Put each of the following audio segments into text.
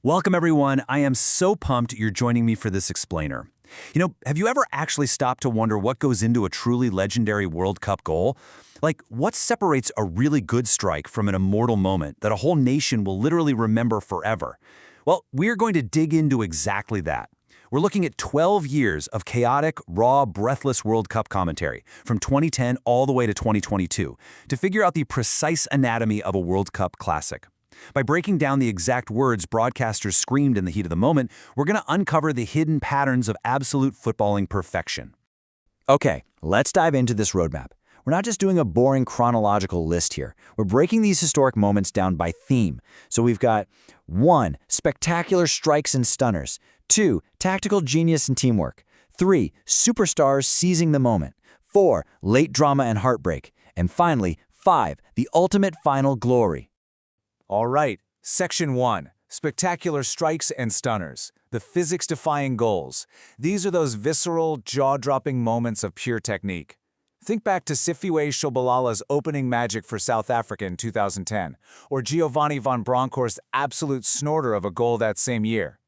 Welcome, everyone. I am so pumped you're joining me for this explainer. Have you ever actually stopped to wonder what goes into a truly legendary World Cup goal? Like, what separates a really good strike from an immortal moment that a whole nation will literally remember forever? Well, we're going to dig into exactly that. We're looking at 12 years of chaotic, raw, breathless World Cup commentary from 2010 all the way to 2022 to figure out the precise anatomy of a World Cup classic. By breaking down the exact words broadcasters screamed in the heat of the moment, we're going to uncover the hidden patterns of absolute footballing perfection. Okay, let's dive into this roadmap. We're not just doing a boring chronological list here. We're breaking these historic moments down by theme. So we've got 1. Spectacular strikes and stunners. 2. Tactical genius and teamwork. 3. Superstars seizing the moment. 4. Late drama and heartbreak. And finally, 5. The ultimate final glory. All right, Section 1, Spectacular Strikes and Stunners, the physics-defying goals. These are those visceral, jaw-dropping moments of pure technique. Think back to Sifiwe Tshobalala's opening magic for South Africa in 2010, or Giovanni van Bronckhorst's absolute snorter of a goal that same year.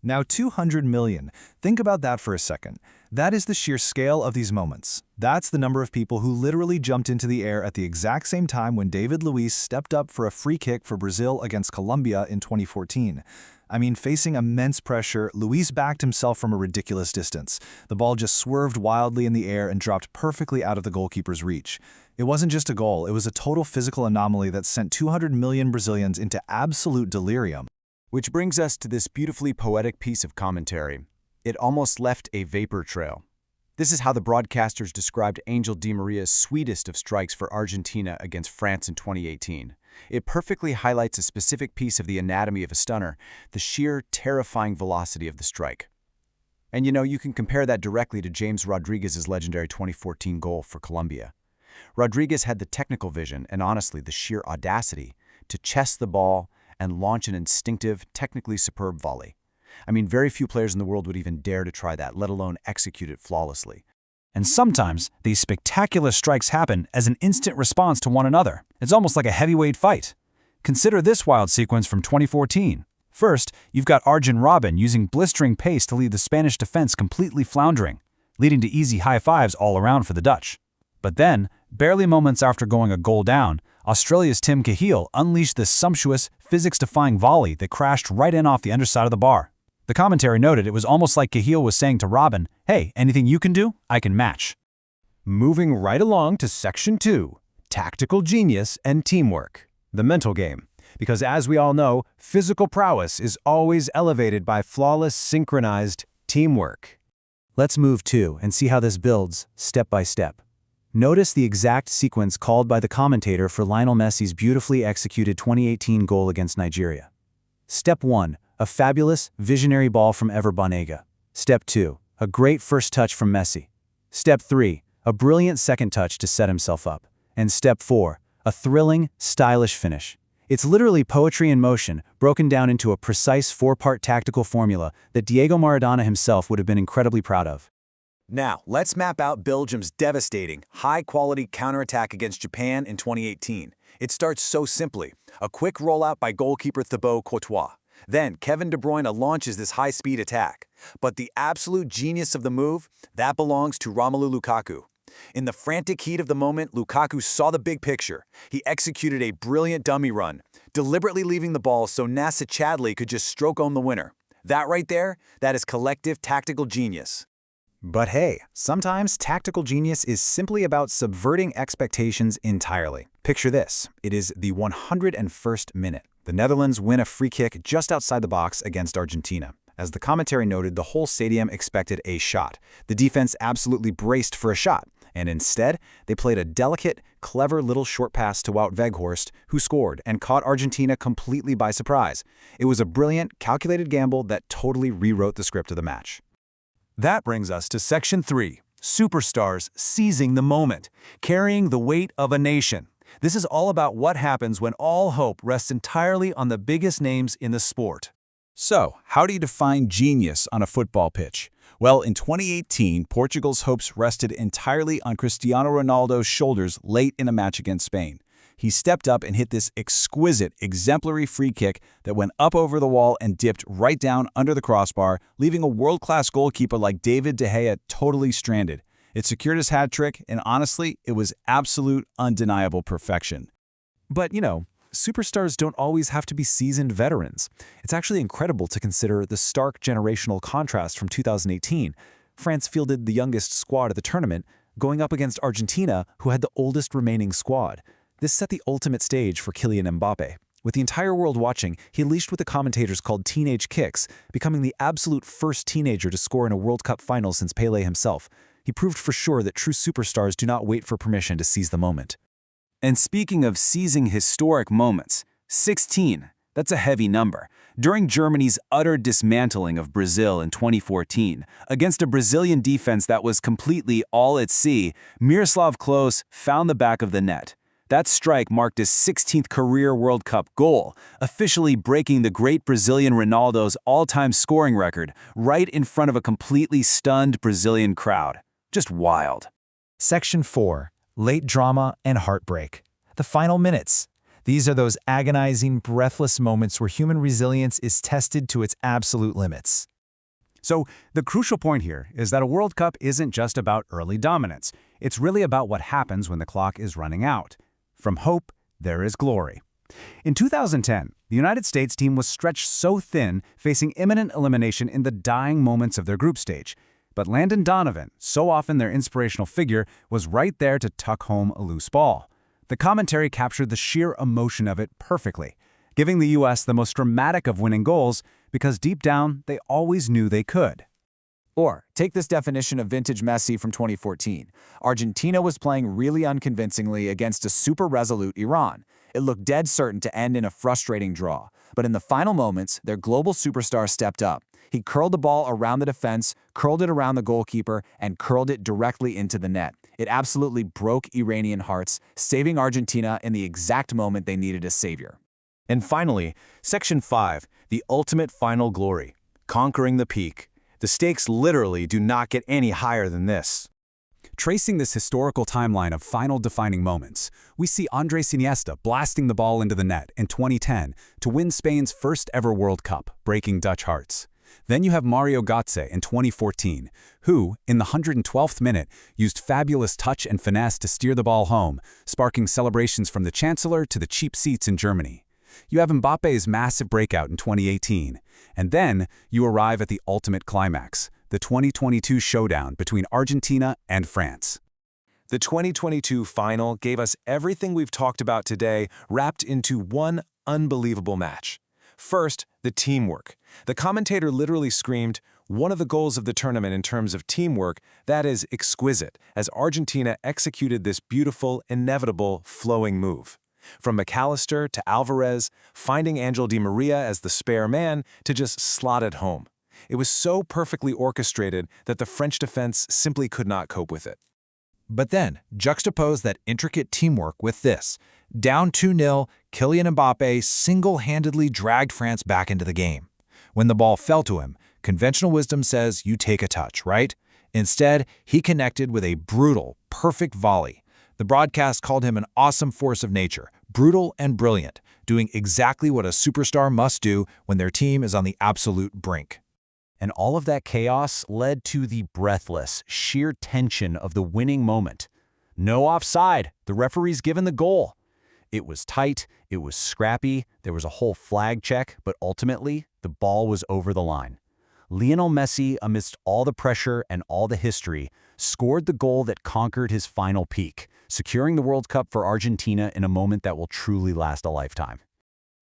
Now 200 million. Think about that for a second. That is the sheer scale of these moments. That's the number of people who literally jumped into the air at the exact same time when David Luiz stepped up for a free kick for Brazil against Colombia in 2014. I mean, facing immense pressure, Luiz backed himself from a ridiculous distance. The ball just swerved wildly in the air and dropped perfectly out of the goalkeeper's reach. It wasn't just a goal, it was a total physical anomaly that sent 200 million Brazilians into absolute delirium. Which brings us to this beautifully poetic piece of commentary. It almost left a vapor trail. This is how the broadcasters described Angel Di Maria's sweetest of strikes for Argentina against France in 2018. It perfectly highlights a specific piece of the anatomy of a stunner, the sheer, terrifying velocity of the strike. And you can compare that directly to James Rodriguez's legendary 2014 goal for Colombia. Rodriguez had the technical vision and honestly the sheer audacity to chest the ball and launch an instinctive, technically superb volley. I mean, very few players in the world would even dare to try that, let alone execute it flawlessly. And sometimes, these spectacular strikes happen as an instant response to one another. It's almost like a heavyweight fight. Consider this wild sequence from 2014. First, you've got Arjen Robben using blistering pace to leave the Spanish defense completely floundering, leading to easy high fives all around for the Dutch. But then, barely moments after going a goal down, Australia's Tim Cahill unleashed this sumptuous, physics-defying volley that crashed right in off the underside of the bar. The commentary noted it was almost like Cahill was saying to Robben, "Hey, anything you can do, I can match." Moving right along to Section 2, Tactical Genius and Teamwork, the mental game. Because as we all know, physical prowess is always elevated by flawless, synchronized teamwork. Let's move to and see how this builds, step by step. Notice the exact sequence called by the commentator for Lionel Messi's beautifully executed 2018 goal against Nigeria. Step 1, a fabulous, visionary ball from Ever Banega. Step 2, a great first touch from Messi. Step 3, a brilliant second touch to set himself up. And Step 4, a thrilling, stylish finish. It's literally poetry in motion, broken down into a precise 4-part tactical formula that Diego Maradona himself would have been incredibly proud of. Now, let's map out Belgium's devastating, high-quality counterattack against Japan in 2018. It starts so simply. A quick rollout by goalkeeper Thibaut Courtois. Then, Kevin De Bruyne launches this high-speed attack. But the absolute genius of the move, that belongs to Romelu Lukaku. In the frantic heat of the moment, Lukaku saw the big picture. He executed a brilliant dummy run, deliberately leaving the ball so Nacer Chadli could just stroke home the winner. That right there, that is collective tactical genius. But hey, sometimes tactical genius is simply about subverting expectations entirely. Picture this. It is the 101st minute. The Netherlands win a free kick just outside the box against Argentina. As the commentary noted, the whole stadium expected a shot. The defense absolutely braced for a shot. And instead, they played a delicate, clever little short pass to Wout Weghorst, who scored and caught Argentina completely by surprise. It was a brilliant, calculated gamble that totally rewrote the script of the match. That brings us to Section 3, Superstars seizing the moment, carrying the weight of a nation. This is all about what happens when all hope rests entirely on the biggest names in the sport. So, how do you define genius on a football pitch? Well, in 2018, Portugal's hopes rested entirely on Cristiano Ronaldo's shoulders late in a match against Spain. He stepped up and hit this exquisite, exemplary free kick that went up over the wall and dipped right down under the crossbar, leaving a world-class goalkeeper like David De Gea totally stranded. It secured his hat trick, and honestly, it was absolute, undeniable perfection. But, superstars don't always have to be seasoned veterans. It's actually incredible to consider the stark generational contrast from 2018. France fielded the youngest squad of the tournament, going up against Argentina, who had the oldest remaining squad. This set the ultimate stage for Kylian Mbappe. With the entire world watching, he leashed what the commentators called teenage kicks, becoming the absolute first teenager to score in a World Cup final since Pelé himself. He proved for sure that true superstars do not wait for permission to seize the moment. And speaking of seizing historic moments, 16, that's a heavy number. During Germany's utter dismantling of Brazil in 2014, against a Brazilian defense that was completely all at sea, Miroslav Klose found the back of the net. That strike marked his 16th career World Cup goal, officially breaking the great Brazilian Ronaldo's all-time scoring record right in front of a completely stunned Brazilian crowd. Just wild. Section 4. Late drama and heartbreak. The final minutes. These are those agonizing, breathless moments where human resilience is tested to its absolute limits. So, the crucial point here is that a World Cup isn't just about early dominance. It's really about what happens when the clock is running out. From hope, there is glory. In 2010, the United States team was stretched so thin, facing imminent elimination in the dying moments of their group stage. But Landon Donovan, so often their inspirational figure, was right there to tuck home a loose ball. The commentary captured the sheer emotion of it perfectly, giving the U.S. the most dramatic of winning goals because deep down, they always knew they could. Or, take this definition of vintage Messi from 2014. Argentina was playing really unconvincingly against a super resolute Iran. It looked dead certain to end in a frustrating draw. But in the final moments, their global superstar stepped up. He curled the ball around the defense, curled it around the goalkeeper, and curled it directly into the net. It absolutely broke Iranian hearts, saving Argentina in the exact moment they needed a savior. And finally, Section 5, the ultimate final glory, conquering the peak. The stakes literally do not get any higher than this. Tracing this historical timeline of final defining moments, we see Andres Iniesta blasting the ball into the net in 2010 to win Spain's first ever World Cup, breaking Dutch hearts. Then you have Mario Götze in 2014, who, in the 112th minute, used fabulous touch and finesse to steer the ball home, sparking celebrations from the Chancellor to the cheap seats in Germany. You have Mbappe's massive breakout in 2018, and then you arrive at the ultimate climax, the 2022 showdown between Argentina and France. The 2022 final gave us everything we've talked about today wrapped into one unbelievable match. First, the teamwork. The commentator literally screamed, "One of the goals of the tournament in terms of teamwork, that is exquisite," as Argentina executed this beautiful, inevitable, flowing move. From McAllister to Alvarez, finding Angel Di Maria as the spare man to just slot it home. It was so perfectly orchestrated that the French defense simply could not cope with it. But then, juxtapose that intricate teamwork with this. Down 2-0, Kylian Mbappe single-handedly dragged France back into the game. When the ball fell to him, conventional wisdom says you take a touch, right? Instead, he connected with a brutal, perfect volley. The broadcast called him an awesome force of nature, brutal and brilliant, doing exactly what a superstar must do when their team is on the absolute brink. And all of that chaos led to the breathless, sheer tension of the winning moment. No offside. The referee's given the goal. It was tight, it was scrappy, there was a whole flag check, but ultimately, the ball was over the line. Lionel Messi, amidst all the pressure and all the history, scored the goal that conquered his final peak, securing the World Cup for Argentina in a moment that will truly last a lifetime.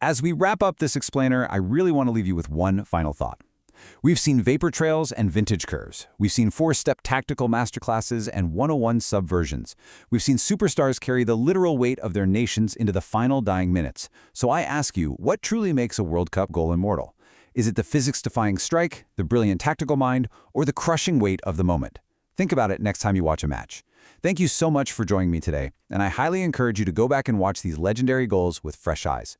As we wrap up this explainer, I really want to leave you with one final thought. We've seen vapor trails and vintage curves. We've seen 4-step tactical masterclasses and 101 subversions. We've seen superstars carry the literal weight of their nations into the final dying minutes. So I ask you, what truly makes a World Cup goal immortal? Is it the physics-defying strike, the brilliant tactical mind, or the crushing weight of the moment? Think about it next time you watch a match. Thank you so much for joining me today, and I highly encourage you to go back and watch these legendary goals with fresh eyes.